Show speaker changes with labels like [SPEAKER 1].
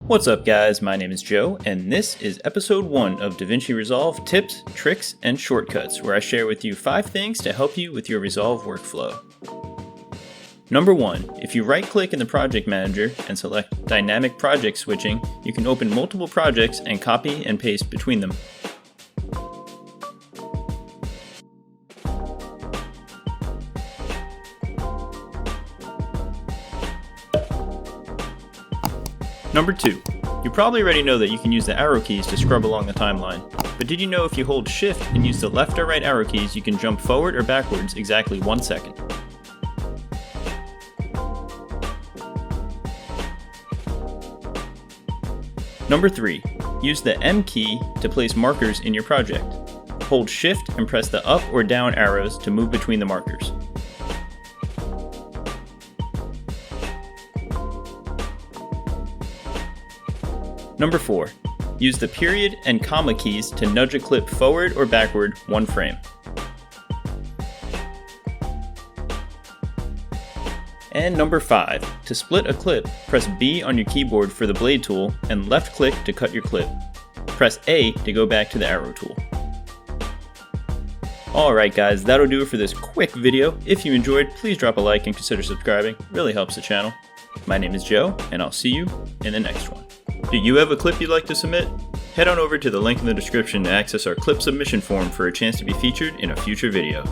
[SPEAKER 1] What's up guys, my name is Joe, and this is episode 1 of Davinci Resolve Tips, Tricks, and Shortcuts, where I share with you 5 things to help you with your Resolve workflow. Number 1, if you right-click in the project manager and select Dynamic Project Switching, you can open multiple projects and copy and paste between them. Number 2, you probably already know that you can use the arrow keys to scrub along the timeline, but did you know if you hold shift and use the left or right arrow keys, you can jump forward or backwards exactly 1 second. Number 3, use the M key to place markers in your project. Hold shift and press the up or down arrows to move between the markers. Number 4, use the period and comma keys to nudge a clip forward or backward 1 frame. And number 5, to split a clip, press B on your keyboard for the blade tool and left click to cut your clip. Press A to go back to the arrow tool. Alright guys, that'll do it for this quick video. If you enjoyed, please drop a like and consider subscribing. It really helps the channel. My name is Joe, and I'll see you in the next one. Do you have a clip you'd like to submit? Head on over to the link in the description to access our clip submission form for a chance to be featured in a future video.